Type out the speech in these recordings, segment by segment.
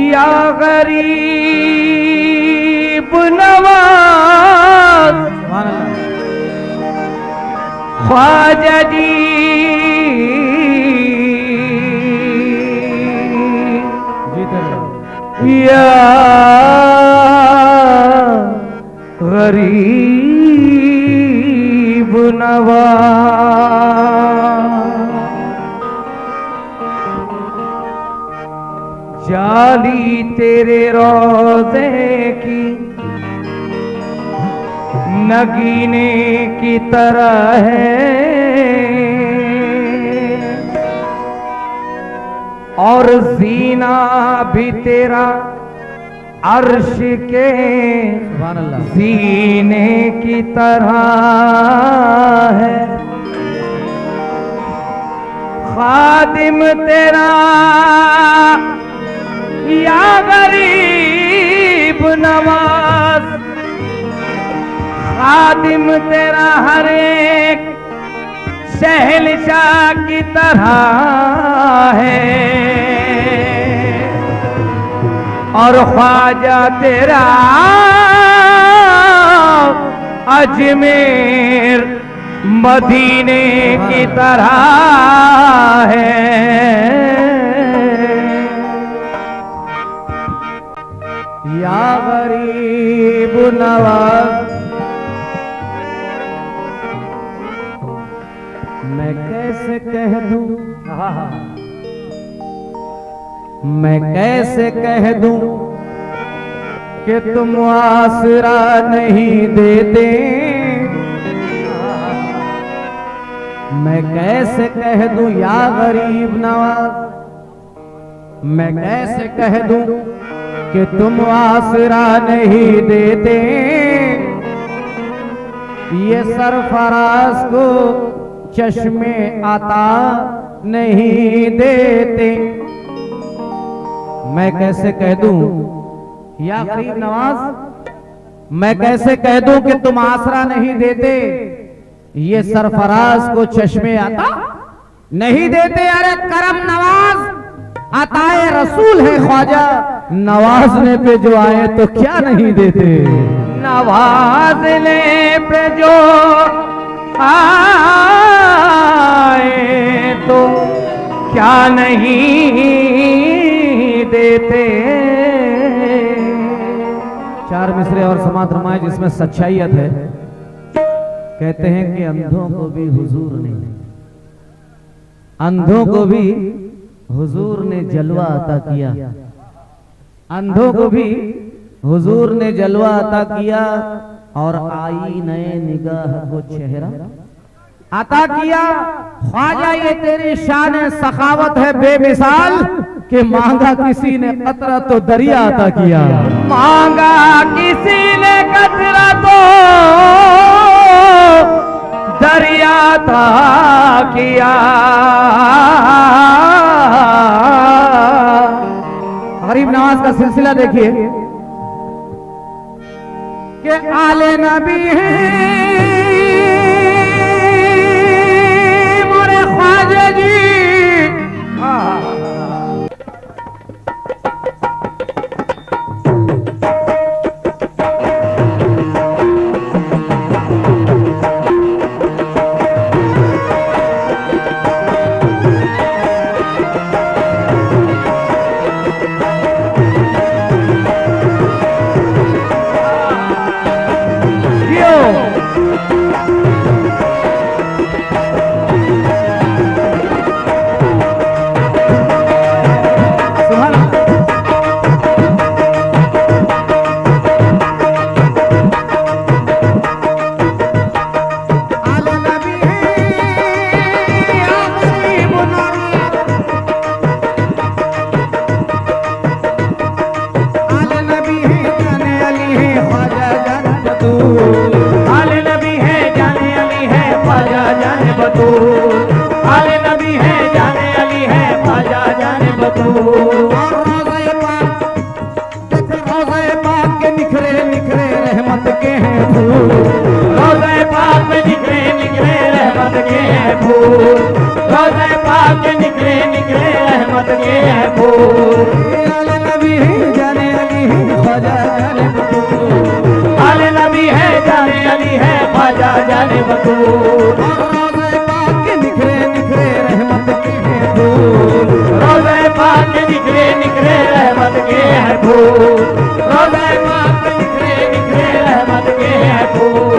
या गरीब नवाज ख्वाजा जी या गरीब नवाज जाली तेरे रोज़े की नगीने की तरह है और जीना भी तेरा अर्श के सीने की तरह है। खादिम तेरा या गरीब नवाज खादिम तेरा हर एक शहंशाह की तरह है और ख्वाजा तेरा अजमेर मदीने की तरह है। या गरीब नवाज मैं कैसे कह दूं मैं कैसे कह दूं कि तुम आसरा नहीं देते। मैं कैसे कह दूं या गरीब नवाज मैं कैसे कह दूं कि तुम आसरा नहीं देते। ये सरफराज को चश्मे आता नहीं देते। मैं कैसे कह दूं या गरीब नवाज मैं कैसे कह दूं कि तुम आसरा नहीं देते। ये सरफराज को चश्मे आता नहीं देते। अरे करम नवाज अताए रसूल है ख्वाजा नवाजने पे जो आए तो क्या नहीं देते। नवाजने पे जो आए तो क्या नहीं देते। चार मिसरे और समात रमाए जिसमें सच्चाईयत है। कहते हैं कि अंधों को भी हुजूर ने अंधों को भी हुजूर ने जलवा अता किया। अंधों को भी हुजूर ने जलवा अता किया और आई नए निगाह को चेहरा अता किया। ख्वाजा ये तेरी शान सखावत है बेमिसाल कि मांगा किसी ने कतरा तो दरिया अता किया। मांगा किसी ने कतरा तो दरिया अता किया। गरीब नवाज का सिलसिला देखिए कि आले नबी मोरे ख्वाजा जी बतूल। रोज़े पाक के निखरे निखरे रहमत के हैं फूल, रोज़े पाक के निखरे निखरे रहमत के हैं फूल। रोज़े पाक के निखरे निखरे रहमत के हैं फूल।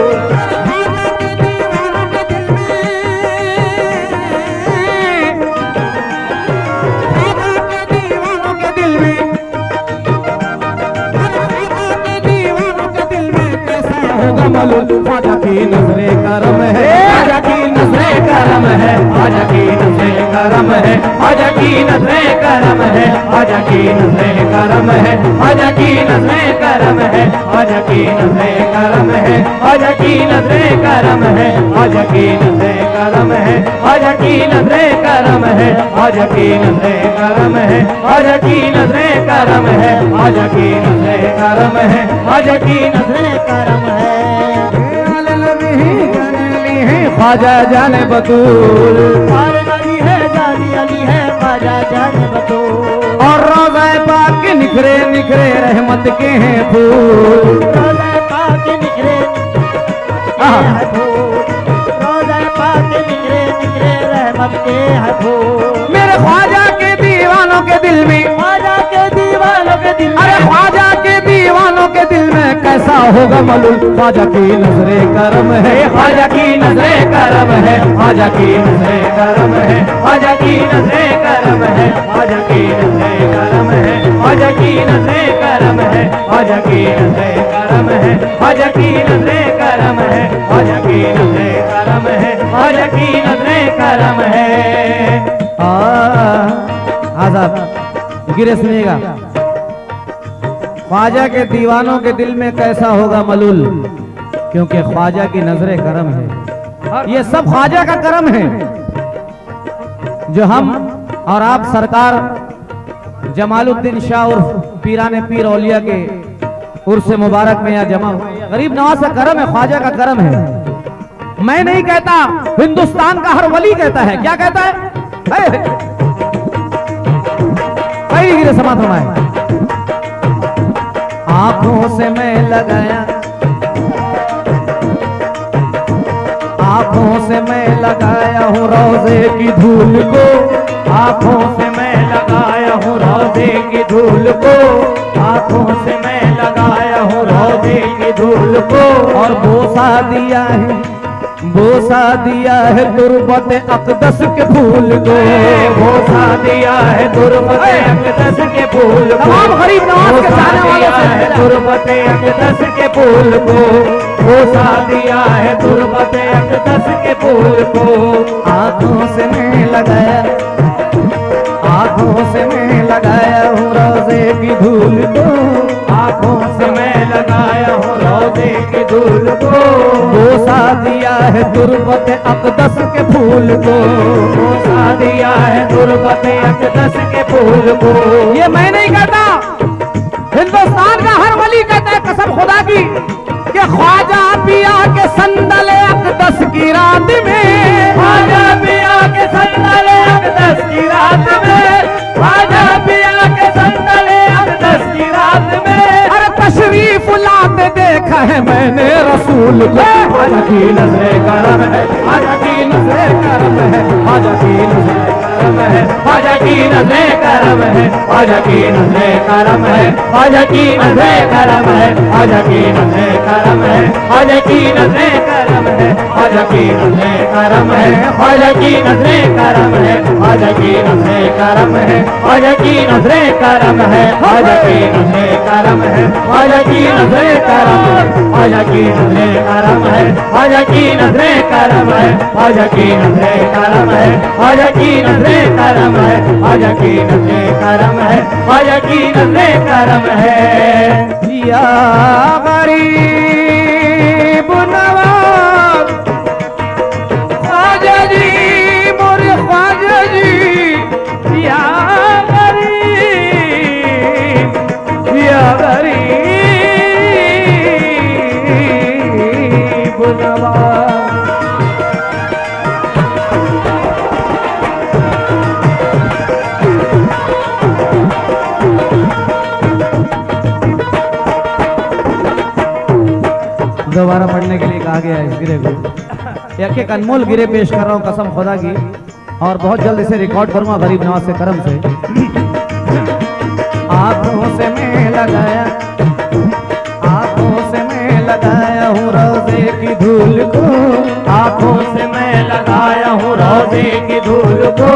ख्वाजा की नजरे करम है, ख्वाजा की नजरे करम है, ख्वाजा की नजरे करम है, ख्वाजा की नजरे करम है, ख्वाजा की नजरे करम है, ख्वाजा की नजरे करम है, ख्वाजा की नजरे करम है, ख्वाजा की नजरे करम है, ख्वाजा की नजरे करम है, ख्वाजा की नजरे करम है, ख्वाजा की नजरे करम है, ख्वाजा की नजरे करम है, ख्वाजा की नजरे करम है, ख्वाजा की नजरे करम है। ख्वाजा जाने बतूल, अली है जानी अली है ख्वाजा जाने बतूल। और रोज़े पाक के निखरे निखरे रहमत के हैं फूल, रोज़े पाक के निखरे हैं फूल। रोज़े पाक के निखरे निखरे रहमत के हैं फूल। मेरे ख्वाजा के दीवानों के दिल में, ख्वाजा के दीवानों के दिल में, अरे ख्वाजा के दीवानों के दिल में कैसा होगा मलूल। ख्वाजा की नजरे करम है, ख्वाजा की नजरे करम है, ख्वाजा की नजरे करम है, ख्वाजा की नजरे करम है, ख्वाजा की नजरे करम है, ख्वाजा की नजरे करम है, ख्वाजा की नजरे करम है, ख्वाजा की नजरे करम है, ख्वाजा की नजरे करम है, ख्वाजा की नजरे करम है। आजाद गिरे सुनिएगा। ख्वाजा के दीवानों के दिल में कैसा होगा मलूल, क्योंकि ख्वाजा की नजरे करम है। ये सब ख्वाजा का करम है जो हम और आप सरकार जमालुद्दीन शाह उर्फ पीराने पीर औलिया के उर्स मुबारक में यहाँ जमा हुए। गरीब नवाज का करम है, ख्वाजा का करम है। मैं नहीं कहता, हिंदुस्तान का हर वली कहता है। क्या कहता है? गिरे समात है। आंखों से मैं लगाया, आंखों से मैं लगाया हूँ रोज़े की धूल को, आंखों से मैं लगाया हूँ रोज़े की धूल को, आंखों से मैं लगाया हूँ रोज़े की धूल को। और बोसा दिया है, बोसा दिया है तुरबत अक़दस के फूल को, बोसा दिया है तुरबत अक़दस के फूल को। तमाम गरीब नवाज के चाहने वालों से तुरबत अक़दस के फूल को, बोसा दिया है तुरबत अक़दस के फूल को। आंखों से मैं लगाया, आंखों से मैं लगाया हूँ रोज़े की धूल को, आंखों से मैं लगाया हूँ रोज़े की धूल को। बोसा दिया है तुरबत अक़दस के फूल को, बोसा दिया है तुरबत अक़दस के फूल को। ये मैं नहीं कहता, हिंदुस्तान का हर वली कहता है कसम खुदा की कि ख्वाजा पिया के संदल अक़दस की रात में, ख्वाजा पिया के संदल अक़दस की रात में, ख्वाजा पिया के संदल अक़दस की रात में। अरे तशरीफ लाते देखा है मैंने रसूल को। ख्वाजा की नजरे करम है, ख्वाजा की नजरे करम है, ख्वाजा की नजरे करम है, ख्वाजा की नजरे करम है, ख्वाजा की नजरे करम है, ख्वाजा की नजरे करम है, ख्वाजा की नजरे करम है, ख्वाजा की नजरे करम है, ख्वाजा की नजरे करम है, ख्वाजा की नजरे करम है, ख्वाजा की नजरे करम है, ख्वाजा की नजरे करम है, ख्वाजा की नजरे करम है, ख्वाजा की नजरे करम है, ख्वाजा की नजरे करम है, ख्वाजा की नजरे करम है, ख्वाजा की नजरे करम है, ख्वाजा की नजरे करम है, ख्वाजा की नजरे करम है, ख्वाजा की नजरे करम है। या गरीब नवाज ख्वाजा जी, मोरे ख्वाजा जी, या गरीब, या गरीब नवाज। दोबारा पढ़ने के लिए कहा गया है इस गिरे को। एक एक अनमोल गिरे पेश कर रहा हूँ कसम खुदा की, और बहुत जल्द इसे रिकॉर्ड करूंगा गरीब नवाज से करम से। आंखों से मैं लगाया, आंखों से मैं लगाया हूँ रोजे की धूल को, आंखों से मैं लगाया हूँ रोजे की धूल को,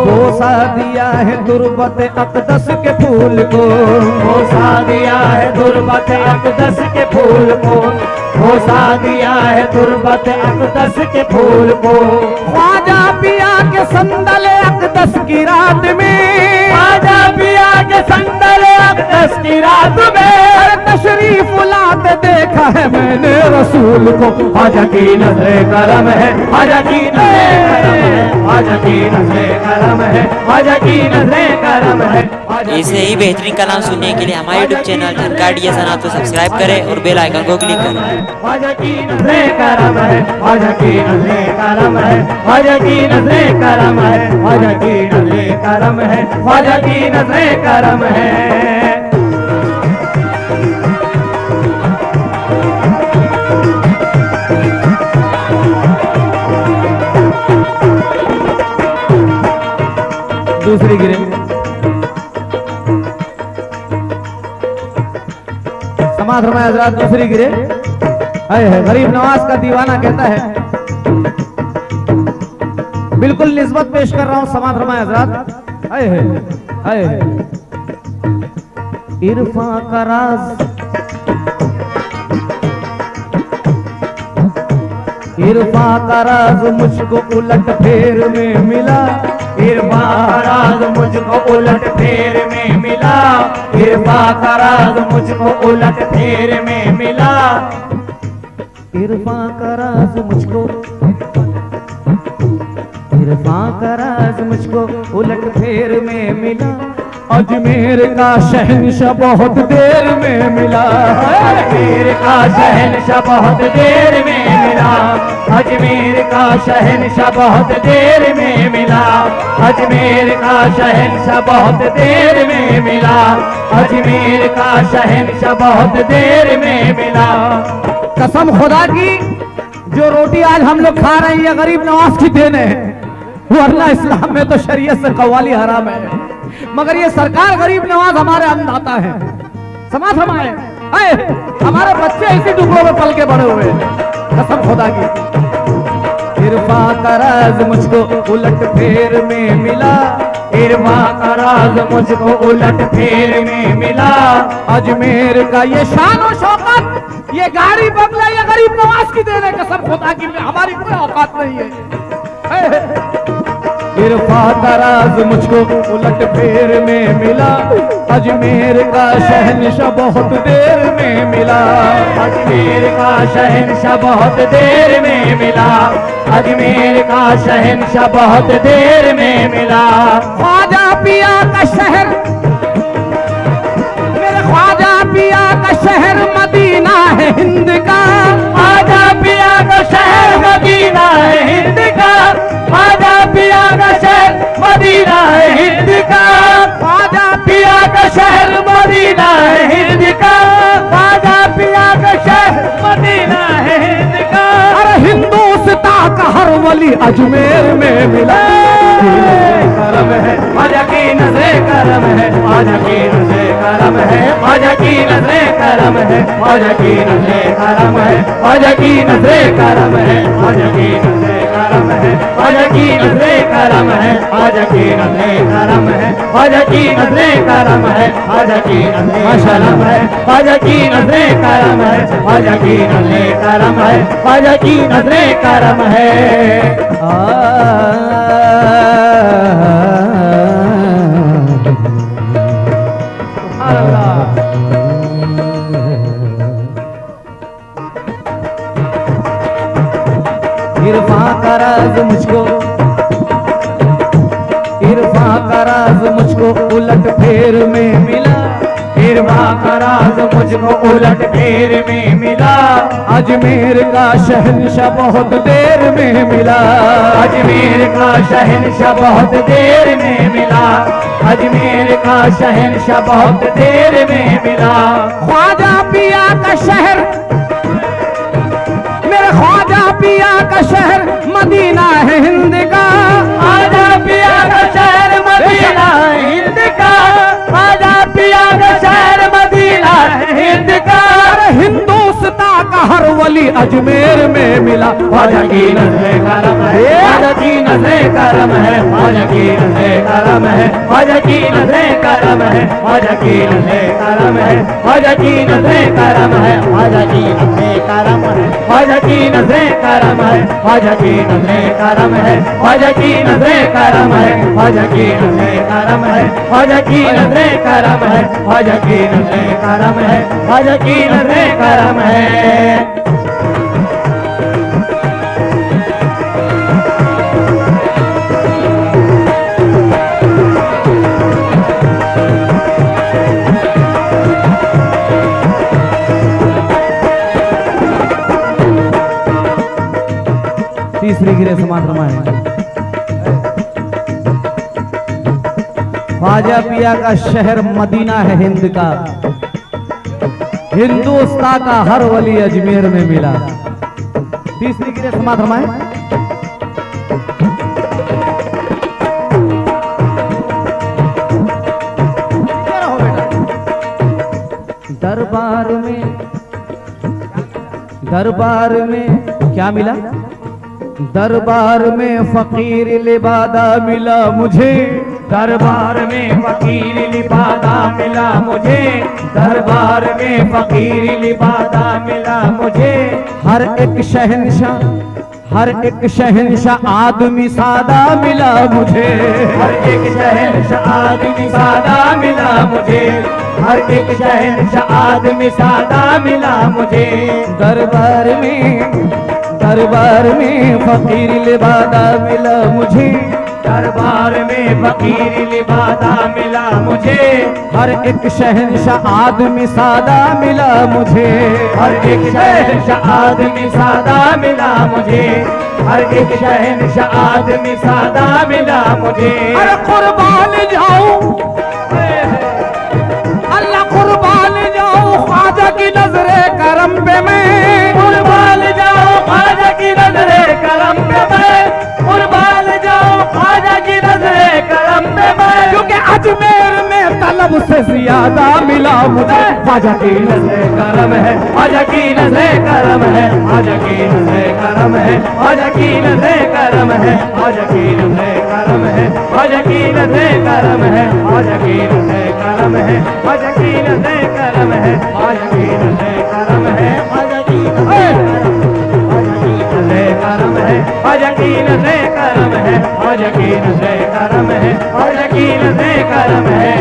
बोसा दिया है तुरबत अकदस के फूल को, बोसा दिया है तुरबत अकदस के फूल को, बोसा दिया है तुरबत अकदस के फूल को। ख्वाजा पिया के संदल अकदस की रात में, ख्वाजा पिया के संदल अकदस की रात में, तशरीफ लाते देखा है मैंने रसूल को। ख्वाजा की नज़रे करम है, ख्वाजा की नज़रे करम है, ख्वाजा की नज़रे करम है, ख्वाजा की नज़रे करम है। ऐसे ही बेहतरीन कलाम सुनने के लिए हमारे यूट्यूब चैनल झनकार डीजे सनात को सब्सक्राइब करें और बेल आइकन को क्लिक करें। ख्वाजा की नज़रे करम है, ख्वाजा की नज़रे करम है, ख्वाजा की नज़रे करम है, ख्वाजा की नज़रे करम है, ख्वाजा की नज़रे करम है। दूसरी गिरे, समाज फरमाए हजरात, दूसरी गिरे। है गरीब नवाज का दीवाना कहता है, बिल्कुल निस्बत पेश कर रहा हूं समाज फरमाए हजरात। है इरफा का राज, इरफा का राज मुझको उलट फेर में मिला, इरफा का राज मुझको उलट फेर में मिला, इरफा का राज मुझको उलट फेर में मिला, इरफा का राज मुझको, इरफा का राज मुझको उलट फेर में मिला, अजमेर का शहंशाह बहुत देर में मिला, अजमेर का शहंशाह बहुत देर में मिला, अजमेर का शहंशाह बहुत देर में मिला, अजमेर का शहंशाह बहुत देर में मिला, अजमेर का शहंशाह बहुत देर में मिला। कसम खुदा की, जो रोटी आज हम लोग खा रहे हैं ये गरीब नवाज की देन है, वरना इस्लाम में तो शरीयत से कव्वाली हराम है, मगर ये सरकार गरीब नवाज हमारे अन्नदाता है। समाज हमारे हमारे बच्चे इसी टुकड़ों में पल के बड़े हुए हैं, कसम खुदा की। इरफा का राज मुझको उलट फेर में मिला, इरफा का राज मुझको उलट फेर में मिला, अजमेर का ये शान और शौकत, ये गाड़ी बंगला ये गरीब नवाज की देन है, कसम खुदा की, हमारी कोई औकात नहीं है। इरफा का राज मुझको उलट फेर में मिला, अजमेर का शहंशाह बहुत देर में मिला, अजमेर का शहंशाह बहुत देर में मिला, अजमेर का शहंशाह बहुत देर में मिला। ख्वाजा पिया का शहर, मेरे ख्वाजा पिया का शहर मदीना है हिंद का, ख्वाजा पिया का शहर मदीना है हिंद का, ख्वाजा पिया का शहर मदीना है हिंद का, ख्वाजा पिया का शहर मदीना है हिंद का, ख्वाजा पिया का शहर मदीना है हिंद का। अरे हिंदुस्तान का हर वली अजमेर में मिला, करम है ख्वाजा की नज़रे करम है, ख्वाजा की नज़रे करम है, ख्वाजा की नज़रे करम है, ख्वाजा की नज़रे करम है, ख्वाजा की नज़रे करम है, ख्वाजा की नज़रे करम है, ख्वाजा की नज़रे करम है, ख्वाजा की नज़रे करम है, ख्वाजा की नज़रे करम है, ख्वाजा की नज़रे करम है, ख्वाजा की नज़रे करम है, ख्वाजा की नज़रे करम है, ख्वाजा की नज़रे करम है। इरफा का राज मुझको, इरफा का राज मुझको उलट फेर में मिला, इरफा का राज मुझको उलट फेर में मिला, अजमेर का शहंशाह बहुत देर में मिला, अजमेर का शहंशाह बहुत देर में मिला, अजमेर का शहंशाह बहुत देर में मिला। ख्वाजा पिया का शहर, मेरे अरे ख्वाजा पिया का शहर मदीना है हिंद का, ख्वाजा पिया का शहर मदीना है हिंद का, ख्वाजा पिया का शहर मदीना है हिंद का। हिंदुस्तान का हर वली अजमेर में मिला, ख्वाजा की नज़्रे करम है, ख्वाजा की नज़्रे करम है, ख्वाजा की नज़्रे करम है, ख्वाजा की नज़्रे करम है, ख्वाजा की नज़्रे करम है, ख्वाजा की नज़्रे करम है, ख्वाजा की नज़्रे करम है, ख्वाजा की नज़्रे करम है, ख्वाजा की नज़्रे करम है, ख्वाजा की नज़्रे करम है, ख्वाजा की नज़्रे करम है, ख्वाजा की नज़्रे करम है, ख्वाजा की नज़्रे करम है, ख्वाजा की नज़्रे करम है। तीसरी गिरे समाज रमाए। ख्वाजा पिया का शहर मदीना है हिंद का, हिंदुस्तान का हर वली अजमेर में मिला। तीसरी गिरे समाज रमाए। दरबार में क्या मिला? दरबार में फकीर लिबादा मिला मुझे, दरबार में फकीर लिबादा मिला मुझे, दरबार में फकीर लिबादा मिला मुझे। हर एक शहंशाह आदमी सादा मिला मुझे, हर एक शहंशाह आदमी सादा मिला मुझे, हर एक शहंशाह आदमी सादा मिला मुझे। दरबार में फकीर लिबादा मिला मुझे, दरबार में फकीर लिबादा मिला मुझे। हर एक शहंशाह आदमी सादा मिला मुझे, हर एक शहंशाह आदमी सादा मिला मुझे, हर एक शहंशाह आदमी सादा मिला मुझे। अरे कुर्बान जाऊं अल्लाह, कुर्बान जाऊं ख्वाजा की नजरे करम पे मैं, कुर्बान जाऊं ख्वाजा की नजरे करम पे मैं, कुर्बान जाऊं ख्वाजा की नजरे करम पे मैं। क्योंकि अजमेर में तलब से ज्यादा मिला मुझे। ख्वाजा की नजरे करम है, ख्वाजा की नजरे करम है, ख्वाजा की नजरे करम है, ख्वाजा की नजरे करम है, ख्वाजा की नजरे करम है, ख्वाजा की नजरे करम है, ख्वाजा की नजरे करम है, ख्वाजा की नजरे करम है, ख्वाजा की नजरे करम है, ख्वाजा की नजरे करम है, ख्वाजा की नजरे करम है, ख्वाजा की नजरे करम है, ख्वाजा की नजरे करम है।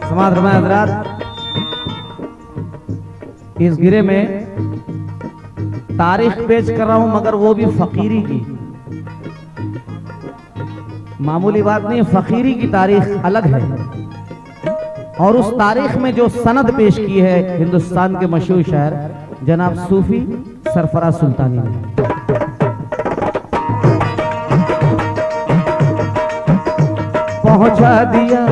समाज रमाए हजरात, इस गिरे में तारीख पेश कर रहा हूं, मगर वो भी फकीरी की। मामूली बात नहीं, फकीरी की तारीख अलग है। और उस तारीख में जो सनद पेश की है हिंदुस्तान के मशहूर शायर जनाब सूफी सरफराज सुल्तानी ने। पहुंचा दिया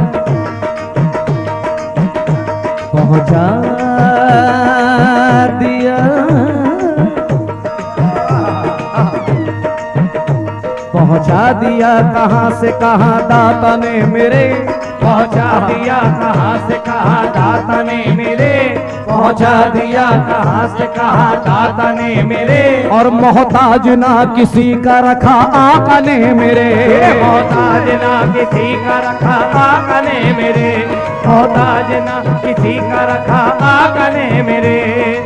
पहुंचा दिया कहां से कहां दाता ने मेरे, पहुंचा दिया कहां से कहां दाता ने मेरे, पहुंचा दिया कहां से कहां दाता ने मेरे। और मोहताज ना किसी का रखा आका ने मेरे, मोहताज ना किसी का रखा आका ने मेरे, मोहताज ना किसी का रखा आका ने मेरे।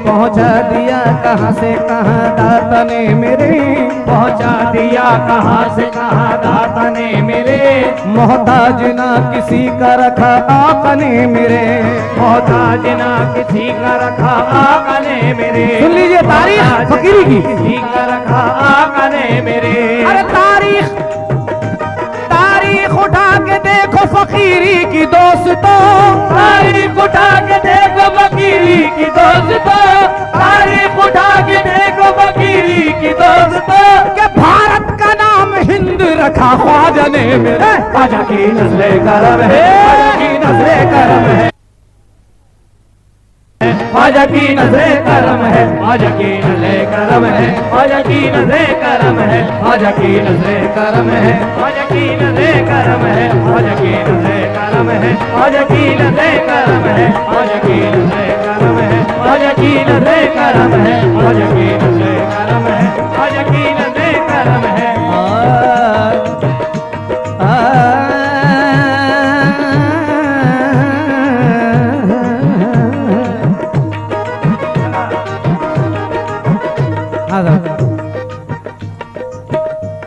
पहुंचा दिया कहां से कहां दाता ने मेरे, पहुंचा दिया कहां से कहां दाता ने मेरे। मोहताज ना किसी का रखा आका ने मेरे, मोहताज ना किसी का रखा आका ने मेरे। सुन लीजिए तारीख फकीरी की, किसी का रखा आका ने मेरे। अरे तारीख उठा के देखो फकीरी की दोस्तों, तारीख उठा के देखो फकीरी की दोस्तों, तारीख उठा के देखो फकीरी की दोस्तों। रखा ख्वाजा ने मेरे, ख्वाजा की नज़्रे करम है, ख्वाजा की नज़्रे करम है, ख्वाजा की नज़्रे करम है, ख्वाजा की नज़्रे करम है, ख्वाजा की नज़्रे करम है, ख्वाजा की नज़्रे करम है, ख्वाजा की नज़्रे करम है, ख्वाजा की नज़्रे करम है, ख्वाजा की नज़्रे करम है, ख्वाजा की नज़्रे करम है, ख्वाजा की नज़्रे करम है, ख्वाजा की नज़्रे करम है, ख्वाजा की नज़्रे करम है।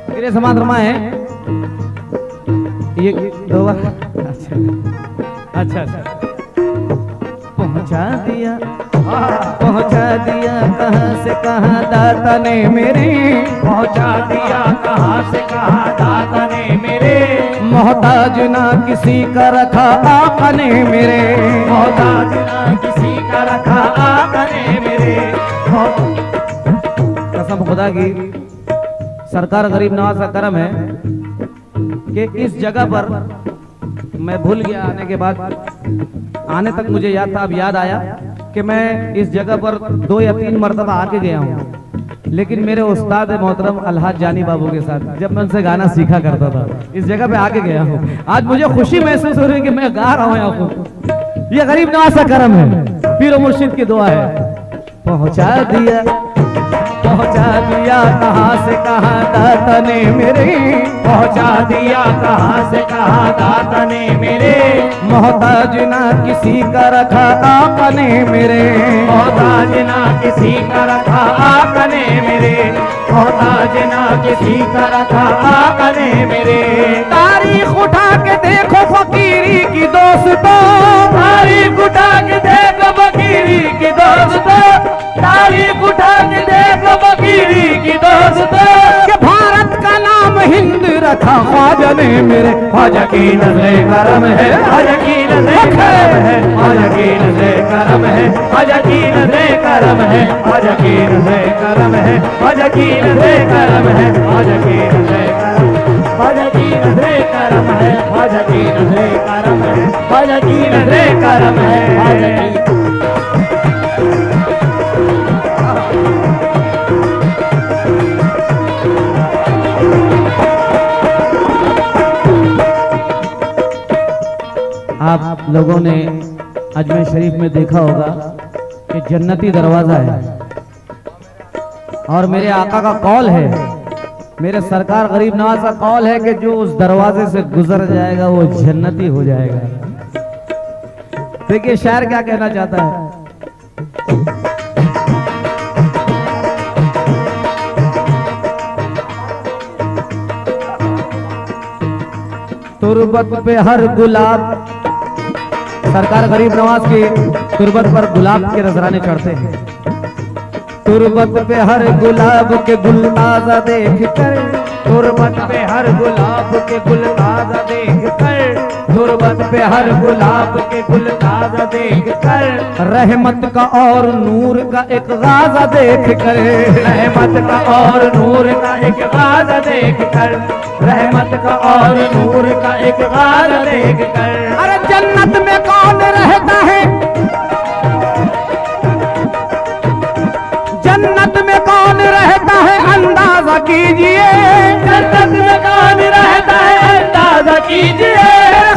मेरे समाधर्मा है ये दो अच्छा अच्छा अच्छा पहुंचा दिया कहाँ से कहाँ दाता ने मेरे, पहुंचा दिया कहाँ से कहाँ दाता ने मेरे, मोहताज ना किसी का रखा आका ने मेरे, मोहताज ना किसी का रखा आका ने मेरे। कसम खुदा की सरकार गरीब नवाज का करम है कि इस जगह पर मैं भूल गया आने के बाद, आने तक मुझे याद था, अब याद आया कि मैं इस जगह पर 2 या 3 मरतबा आके गया हूँ, लेकिन मेरे उस्ताद मोहतरम अलहाज जानी बाबू के साथ जब मैं उनसे गाना सीखा करता था इस जगह पे आके गया हूँ। आज मुझे खुशी महसूस हो रही है कि मैं गा रहा हूँ यहाँ को। ये गरीब नवाज का करम है, पीर और मुर्शिद की दुआ है। पहुँचा दिया कहाँ से कहाँ दाता ने मेरे, पहुंचा दिया कहाँ से कहाँ दाता ने मेरे, मोहताज ना किसी का रखा आका ने मेरे, मोहताज ना किसी का रखा आका ने मेरे, मोहताज ना किसी का रखा आका ने मेरे। तारीख उठा के देखो फकीरी की दोस्तों, तारीख उठा के देखो फकीरी की दोस्तों, तारीख उठा के देखो फकीरी की दोस्तों, कि भारत का नाम हिंद रखा ख्वाजा ने मेरे, ख्वाजा की नज़्रे करम है, ख्वाजा की नज़्रे करम है, ख्वाजा की नज़्रे करम है, ख्वाजा की नज़्रे करम है, ख्वाजा की नज़्रे करम है, ख्वाजा की नज़्रे करम है, ख्वाजा की नज़्रे करम, ख्वाजा की नज़्रे करम है, ख्वाजा की नज़्रे करम है, ख्वाजा की नज़्रे करम है, ख्वाजा की। आप लोगों ने अजमेर शरीफ में देखा होगा कि जन्नती दरवाजा है और मेरे आका का कौल है, मेरे सरकार गरीब नवाज का कौल है कि जो उस दरवाजे से गुजर जाएगा वो जन्नती हो जाएगा। देखिए शायर क्या कहना चाहता है। तुरबत पे हर गुलाब, सरकार गरीब नवाज की तुरबत पर गुलाब के नजराने चढ़ते हैं। तुरबत पे हर गुलाब के गुल ताजा देख कर, तुरबत पे हर गुलाब के गुल ताजा देख कर, तुरबत पे हर गुलाब के गुल ताजा देख कर, रहमत का और नूर का एक गाजा देख कर, रहमत का और नूर का एक गाजा देख कर, रहमत का और नूर का एक गाजा देख कर। अरे जन्नत में कौन रहता है, जन्नत में कौन रहता है अंदाजा कीजिए, जन्नत में कौन रहता है अंदाजा कीजिए,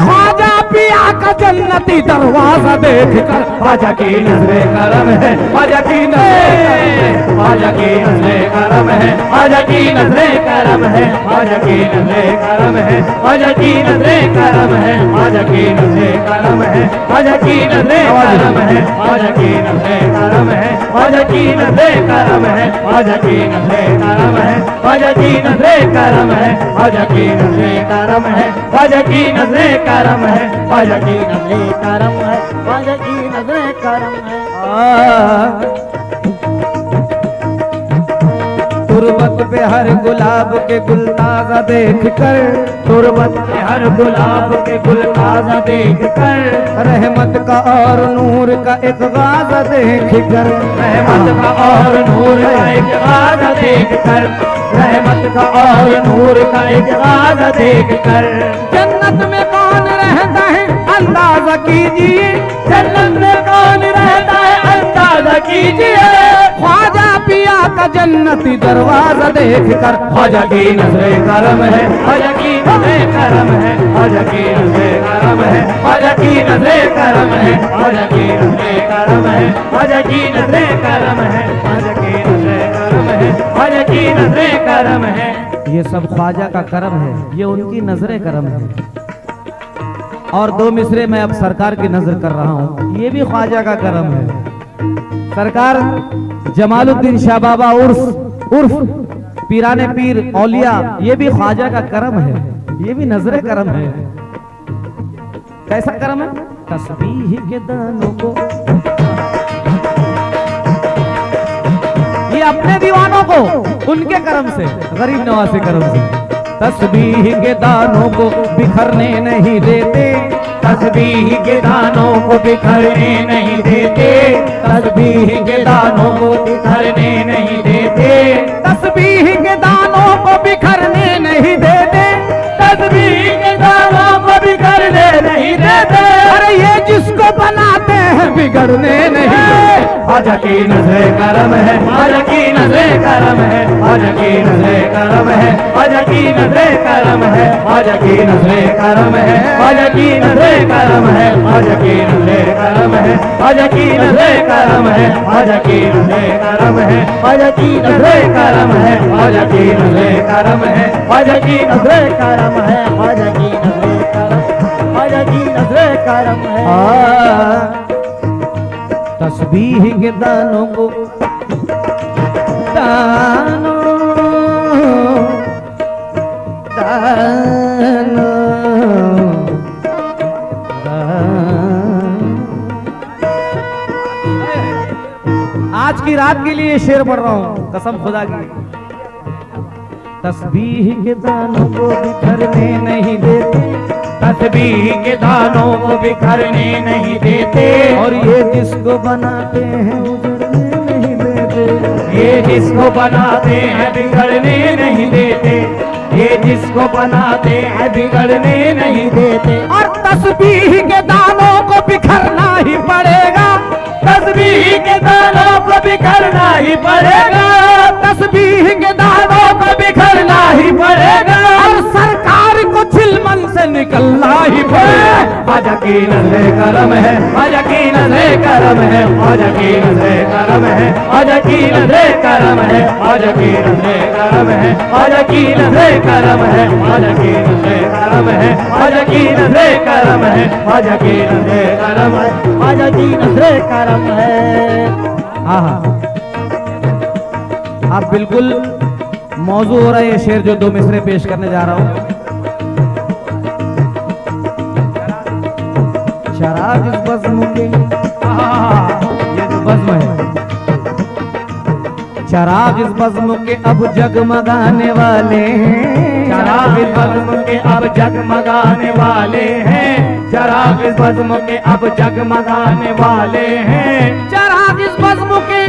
ख्वाजा पिया का जन्नती दरवाजा देख कर, ख्वाजा की नज़्रे करम है, ख्वाजा की नज़्रे, ख्वाजा की नज़्रे करम है, ख्वाजा की नज़्रे करम है, ख्वाजा की नज़्रे करम है, ख्वाजा की नज़्रे करम है, ख्वाजा की नज़्रे करम है, ख्वाजा की नज़्रे करम है, ख्वाजा की नज़्रे करम है, ख्वाजा की नज़्रे करम है, ख्वाजा की नज़्रे करम है, ख्वाजा की नज़्रे करम है, ख्वाजा की नज़्रे करम है, ख्वाजा की नज़्रे करम है, ख्वाजा की नज़्रे करम है, ख्वाजा की नज़्रे करम है। तुरबत पे हर गुलाब के गुल ताजा देख कर, तुरबत पे हर गुलाब के गुल ताजा देख कर, रहमत का और नूर का एक गाजा देख कर, रहमत का और नूर का एक गाजा देख कर, रहमत का और नूर का इजहार देख कर। जन्नत में कौन रहता है अंदाजा कीजिए, जन्नत में कौन रहता है अंदाजा कीजिए। ख्वाजा पिया का जन्नती दरवाजा देख कर। ख्वाजा की नजरे करम है, ख्वाजा की नजरे करम है, ख्वाजा की नजरे करम है, ख्वाजा की नजरे करम है, ख्वाजा की नजरे करम है, ख्वाजा की नजरे करम है, ख्वाजा की नजरे करम है, ख्वाजा की नजरे करम है। ये सब ख्वाजा का करम है, ये उनकी नजरे करम है। और दो मिसरे मैं अब सरकार की नजर कर रहा हूँ, ये भी ख्वाजा का करम है। सरकार जमालुद्दीन शाह बाबा उर्फ पीराने पीर औलिया, ये भी ख्वाजा का करम है, ये भी नजरे करम है। कैसा करम है? तस्बीह के दानों को, ये अपने दीवानों को उनके करम से, गरीब नवाज के करम से तस्बीह के दानों को बिखरने नहीं देते, तस्बीह के दानों को बिखरने नहीं देते, तस्बीह के दानों को बिखरने नहीं देते, तस्बीह के दानों को बिखरने नहीं देते, तस्बीह के दानों को बिखरने नहीं देते। अरे ये जिसको बनाते हैं बिगड़ने नहीं देते। ख्वाजा की नजरे करम है, ख्वाजा की नजरे करम है, ख्वाजा की नजरे करम है, ख्वाजा की नजरे करम है, ख्वाजा की नजरे करम है, ख्वाजा की नजरे करम है, ख्वाजा की नजरे करम है, ख्वाजा की नजरे करम है, ख्वाजा की नजरे करम है, ख्वाजा की नजरे करम है, ख्वाजा की नजरे करम है, ख्वाजा की नजरे करम है, ख्वाजा की नजरे करम, ख्वाजा की नजरे करम है। तस्बीह के दानों को दानों दानों आज की रात के लिए शेर पढ़ रहा हूँ, कसम खुदा की। तस्बीह के दानों को बिखरने नहीं देते, तस्बीह के दानों को बिखरने नहीं देते, और ये जिसको बनाते हैं उजड़ने नहीं देते, ये जिसको बनाते हैं बिगड़ने नहीं देते, ये जिसको बनाते हैं बिगड़ने नहीं देते। और तस्बीह के दानों को बिखरना ही पड़ेगा, तस्बीह के दानों को बिखरना ही पड़ेगा, तस्बीह के दानों को बिखरना ही पड़ेगा, और सरकार को चिलमन से निकलना ही पड़ेगा। ख्वाजा की नजरे करम है, ख्वाजा की नजरे करम है, ख्वाजा की नजरे करम है, ख्वाजा की नजरे करम है, ख्वाजा की नजरे करम है, ख्वाजा की नजरे करम है, ख्वाजा की नजरे करम है, ख्वाजा की नजरे करम है, ख्वाजा की नजरे करम है, ख्वाजा की नजरे करम है। हाँ, आप बिल्कुल मौजू हो रहा है ये शेर जो दो मिसरे पेश करने जा रहा हूँ। शराब इस बज़्म के, ये जो बज़्म है, शराब इस बज़्म के अब जगमगाने वाले हैं, शराब इस बज़्म के अब जगमगाने वाले हैं, शराब इस बज़्म के अब जगमगाने वाले हैं, शराब इस बज़्म के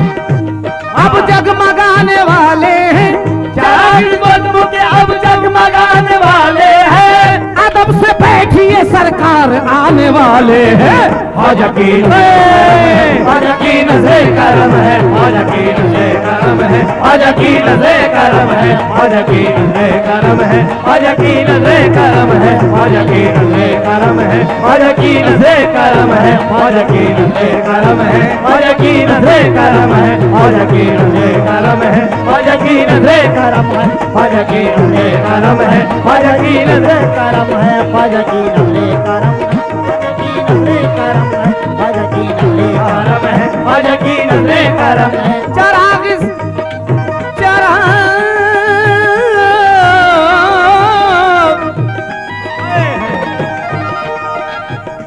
अब जगमगाने वाले हैं, शराब इस बज़्म के अब जगमगाने वाले हैं। अदब से बैठिए सरकार आने वाले हैं। ख्वाजा की ख्वाजा की नजरे करम है, ख्वाजा की नजरे करम है, ख्वाजा की नजरे करम है, ख्वाजा की नजरे करम है, ख्वाजा की नजरे करम है, ख्वाजा की नजरे करम है, ख्वाजा की नजरे करम है, ख्वाजा की नजरे करम है, ख्वाजा की नजरे करम है, ख्वाजा की नजरे करम है, ख्वाजा की नजरे करम है, ख्वाजा की नजरे करम है, ख्वाजा की नजरे करम है, ख्वाजा की नजरे करम है, नजरे करम है, ख्वाजा की नजरे करम है, ख्वाजा की नजरे करम है। चराग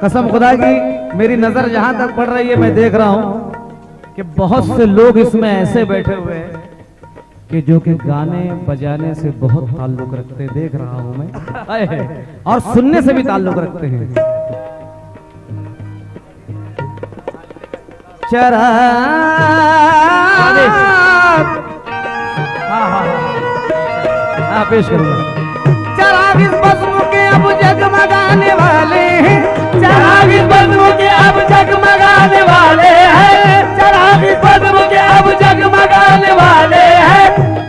कसम खुदा की मेरी नजर जहां तक पड़ रही है मैं देख रहा हूं कि बहुत से लोग इसमें ऐसे बैठे हुए हैं कि जो कि गाने बजाने से बहुत ताल्लुक रखते, देख रहा हूं मैं, और सुनने से भी ताल्लुक रखते हैं। चराग हाँ पेश करूंगा। चराग इस बज़्म के अब जगमगाने वाले हैं, चराग इस बज़्म के अब जगमगाने वाले हैं, चराग इस बज़्म के अब जगमगाने वाले हैं।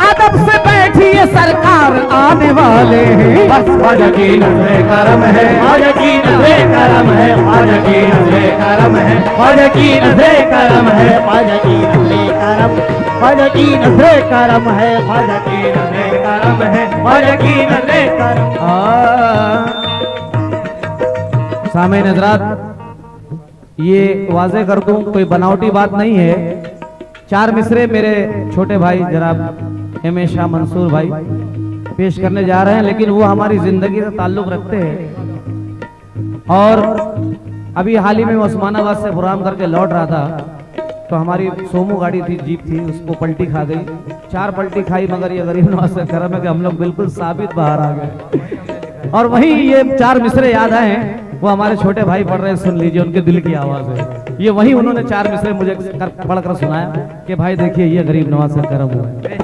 अदब से बैठिए सरकार आने वाले हैं। बस ख्वाजा की नज़्रे करम है, ख्वाजा की नज़्रे करम है, ख्वाजा की नज़्रे करम है, ख्वाजा की नज़्रे करम है, ख्वाजा की नज़्रे करम, ख्वाजा की नज़्रे करम है, ख्वाजा की नज़्रे करम है, ख्वाजा की नज़्रे करम। सामईन हज़रात, ये वाज़े कर दूं कोई बनावटी बात नहीं है। 4 मिसरे मेरे छोटे भाई जनाब एम ए शाह मंसूर भाई पेश करने जा रहे हैं, लेकिन वो हमारी जिंदगी से ताल्लुक रखते हैं। और अभी हाल ही में उस्मानाबाद से प्रोग्राम करके लौट रहा था, तो हमारी सोमू गाड़ी थी, जीप थी, उसको पलटी खा गई। 4 पलटी खाई, मगर ये गरीब नवाज से करम है कि हम लोग बिल्कुल साबित बाहर आ गए। और वहीं ये 4 मिसरे याद आए हैं, वो हमारे छोटे भाई पढ़ रहे हैं, सुन लीजिए, उनके दिल की आवाज है ये। वही उन्होंने 4 मिसरे मुझे पढ़कर सुनाया कि भाई देखिए ये गरीब नवाज से करम हुआ है।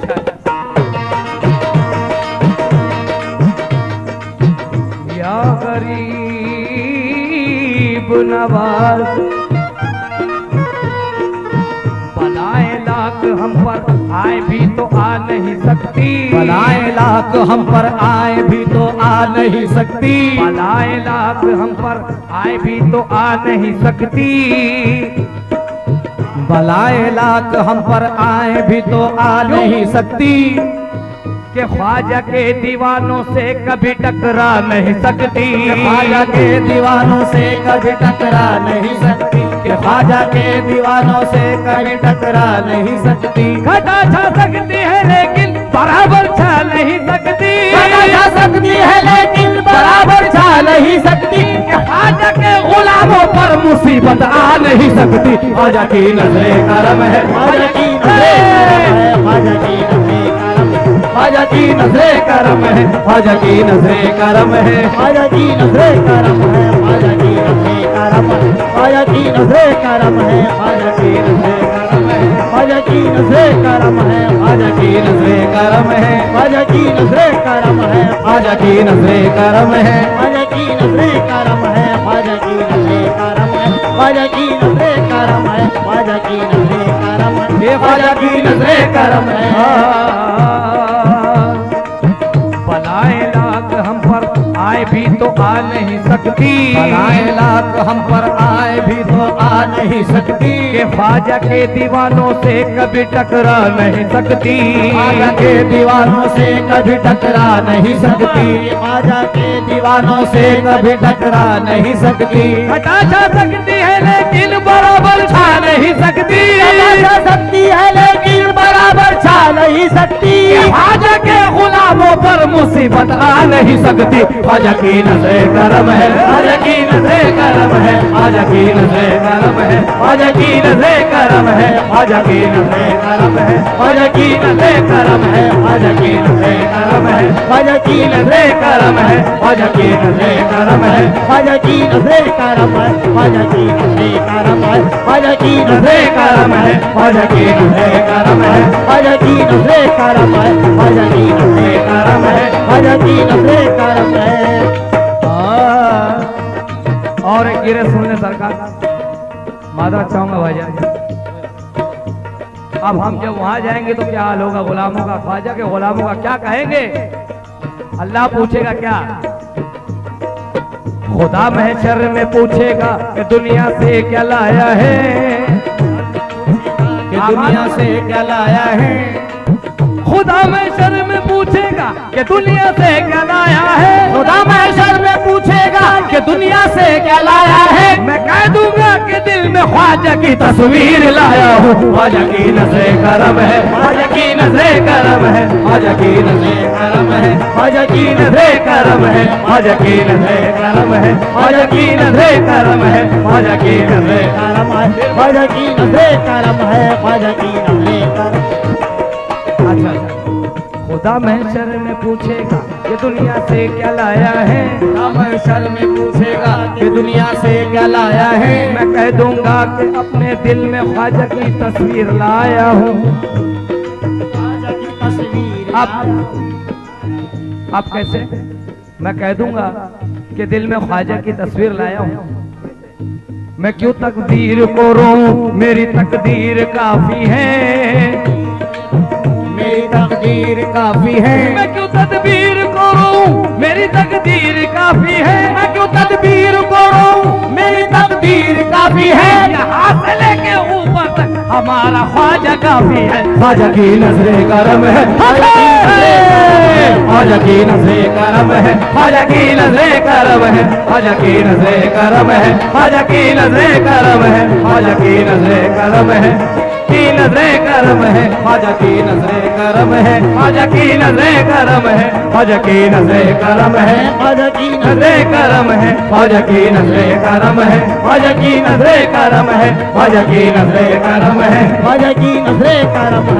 या गरीब नवाज बलाएं लाख हम पर आए भी तो आ नहीं सकती, बलाएं लाख हम पर आए भी तो आ नहीं सकती, बलाएं लाख हम पर आए भी तो आ नहीं सकती, बलाएं लाख हम पर आए भी तो आ नहीं सकती। के ख्वाजा के दीवानों से कभी टकरा नहीं सकती, ख्वाजा के दीवानों से कभी टकरा नहीं सकती, कि ख्वाजा के दीवानों से कभी टकरा नहीं सकती। घटा छा सकती है लेकिन बराबर छा नहीं सकती, घटा छा सकती है लेकिन बराबर छा नहीं सकती। ख्वाजा के गुलामों पर मुसीबत आ नहीं सकती। ख्वाजा की नज़रे करम है, ख्वाजा की नज़रे करम है, ख्वाजा की नज़रे करम है, ख्वाजा की नज़रे करम है, ख्वाजा की नज़रे करम है, ख्वाजा की नज़रे करम है, ख्वाजा की नज़रे करम है, ख्वाजा की नज़रे करम है, ख्वाजा की नज़रे करम है, ख्वाजा की नज़रे करम है, ख्वाजा की नज़रे करम है, ख्वाजा की नज़रे करम है, ख्वाजा की नज़रे करम है, ख्वाजा की नज़रे करम है, ख्वाजा की नज़रे करम है, ख्वाजा की नज़रे करम है, ख्वाजा की नज़रे करम है, ये ख्वाजा की नज़रे करम है। बलाएं लाख हम पर आए भी तो आ नहीं सकती, बलाएं लाख हम पर आए भी तो आ नहीं सकती। के ख्वाजा के दीवानों से कभी टकरा नहीं सकती, ख्वाजा के दीवानों से कभी टकरा नहीं सकती, ख्वाजा के दीवानों से कभी टकरा नहीं सकती। हटा जा सकती है लेकिन बराबर छा नहीं सकती, हटा जा सकती है लेकिन बराबर छा नहीं सकती। ख्वाजा के गुलामों पर मुसीबत आ नहीं सकती। ख्वाजा की नज़रे करम है, ख्वाजा की नज़रे करम है, ख्वाजा की नज़रे करम है, ख्वाजा की नज़रे करम है, ख्वाजा की नज़रे करम है, ख्वाजा की नज़रे करम है, ख्वाजा की नज़रे करम है, ख्वाजा की नज़रे करम है, ख्वाजा की नज़रे करम है, ख्वाजा की नज़रे करम है, ख्वाजा की नज़रे करम है, ख्वाजा की नज़रे करम है, ख्वाजा की नज़रे करम है, ख्वाजा की नज़रे करम है, ख्वाजा की नज़रे करम है, ख्वाजा की नज़रे करम है। और एक गिरे सुनने सरकार मादरत चाहूंगा भाईजान। अब हम जब वहां जाएंगे तो क्या हाल होगा गुलामों का, ख्वाजा के गुलामों का क्या कहेंगे? अल्लाह पूछेगा क्या? खुदा महशर में पूछेगा कि दुनिया से क्या लाया है, कि दुनिया से क्या लाया है। खुदा महशर में पूछेगा कि दुनिया से क्या लाया है, खुदा महशर में पूछेगा कि दुनिया से क्या लाया है। मैं कह दूंगा कि दिल में ख्वाजा की तस्वीर लाया हूँ। ख्वाजा की नज़रे करम है, ख्वाजा की नज़रे करम है, ख्वाजा की नज़रे करम है, ख्वाजा की नज़रे करम है, ख्वाजा की नज़रे करम है, ख्वाजा की नज़रे करम है, ख्वाजा की नज़रे करम है, ख्वाजा की नज़रे करम है, ख्वाजा की नज़रे करम। अच्छा, खुदा महशर में पूछेगा कि दुनिया से क्या लाया है, खुदा महशर में पूछेगा कि दुनिया से क्या लाया है। मैं कह दूंगा कि अपने दिल में ख्वाजा की तस्वीर लाया हूँ। ख्वाजा की तस्वीर अब आप कैसे? मैं कह दूंगा कि दिल में ख्वाजा की तस्वीर लाया हूं। मैं क्यों तकदीर को रोऊं, मेरी तकदीर काफी है, मेरी तकदीर काफी है। मैं क्यों तदबीर को रोऊं, मेरी तकदीर काफी है, मैं क्यों तदबीर को रोऊं, मेरी तकदीर काफी है। यहाँ से लेके ऊपर तक हमारा ख्वाजा काफी है। ख्वाजा की नजरे करम है, ख्वाजा की नजरे करम है, ख्वाजा की नजरे करम है, ख्वाजा की नजरे करम है, ख्वाजा की नजरे करम है, ख्वाजा की नजरे करम है, की नजरे करम है, ख्वाजा की नजरे करम है, ख्वाजा की नजरे करम है, ख्वाजा की नजरे करम है, ख्वाजा की नजरे करम है, ख्वाजा की नजरे करम है, ख्वाजा की नजरे करम है, ख्वाजा की नजरे करम है, ख्वाजा की नजरे करम है,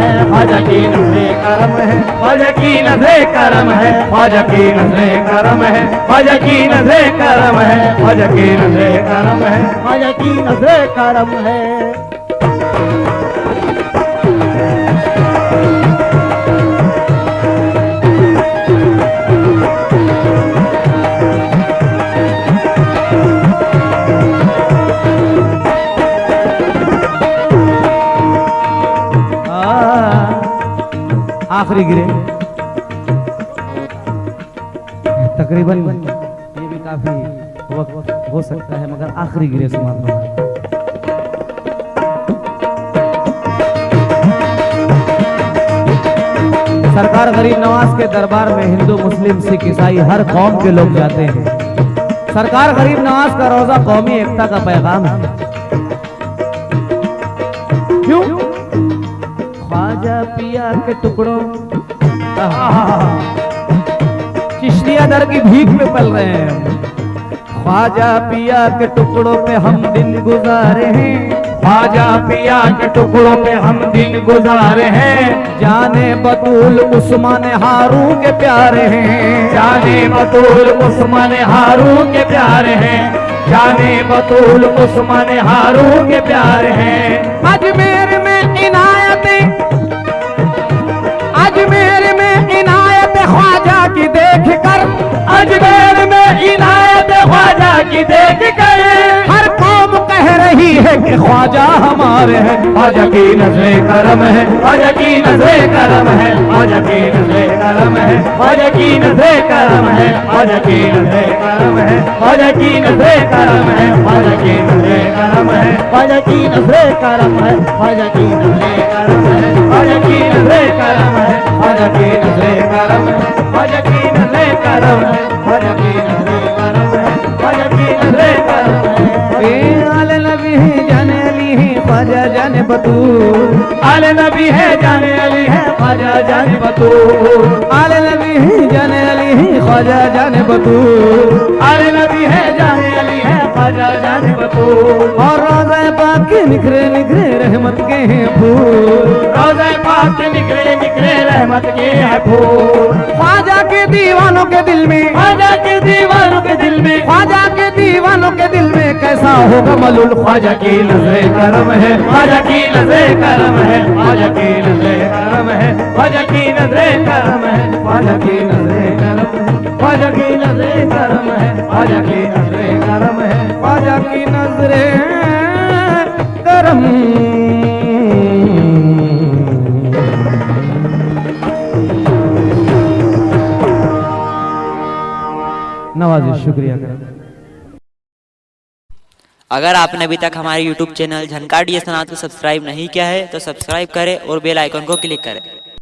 ख्वाजा की नजरे करम है, ख्वाजा की नजरे करम है, ख्वाजा की नजरे करम है, ख्वाजा की नजरे करम है, ख्वाजा की नजरे करम है, ख्वाजा की नजरे करम है। आखिरी गिरे तकरीबन, ये भी काफी वक्त हो सकता है, मगर आखिरी गिरे समाप्त होगा। सरकार गरीब नवाज के दरबार में हिंदू मुस्लिम सिख ईसाई हर कौम के लोग जाते हैं। सरकार गरीब नवाज का रोजा कौमी एकता का पैगाम है। क्यों? ख्वाजा पिया के टुकड़ों, चिश्तिया दर की भीख में पल रहे हैं। ख्वाजा पिया के टुकड़ों पे हम दिन गुजारे हैं, ख्वाजा पिया के टुकड़ों पे हम दिन गुजारे हैं। जाने बतूल उस्मान हारून के प्यारे हैं, जाने बतूल उस्मान हारून के प्यारे हैं, जाने बतूल उस्मान हारून के प्यारे हैं। अजमेर में इनायतें, अजमेर में इनायत ख्वाजा की देख कर, अजमेर में इनायत ख्वाजा की देख कर हर कौम कह रही है कि ख्वाजा हमारे हैं। ख्वाजा की नजरे करम है, ख्वाजा की नजरे करम है, ख्वाजा की नजरे करम है, ख्वाजा की नजरे करम है, ख्वाजा की नजरे करम है, ख्वाजा की नजरे करम है, ख्वाजा की नजरे करम है, ख्वाजा की नजरे करम है, ख्वाजा की नजरे करम है, ख्वाजा की नजरे करम है, ख्वाजा की नजरे करम है, ख्वाजा की नजरे करम है, ख्वाजा की नजरे करम है, ख्वाजा की नजरे करम है। आले नबी है जाने अली है ख्वाजा जाने बतूल, आले नबी है जाने अली है ख्वाजा जाने बतूल, आले नबी है जाने अली है ख्वाजा जाने बतूल, आले नबी है जाने अली है ख्वाजा जाने बतूल। और रोज़ा पाक के निखरे निखरे रहमत के हैं फूल, रोज़ा पाक के निखरे निखरे रहमत के हैं फूल। ख्वाजा के दीवानों के दिल में, ख्वाजा के दीवानों के दिल में, ख्वाजा के दीवानों के दिल में कैसा होगा मलूल। ख्वाजा की नजरे करम है, ख्वाजा की नजरे करम है, ख्वाजा की नजरे करम है, ख्वाजा की नजरे करम है, ख्वाजा की नजरे करम है, ख्वाजा की नजरे करम है, ख्वाजा की नजरे करम है, ख्वाजा की नजरे करम। नवाजी शुक्रिया करें। अगर आपने अभी तक हमारे YouTube चैनल झनकार डीएस सनात को सब्सक्राइब नहीं किया है तो सब्सक्राइब करें और बेल आइकन को क्लिक करें।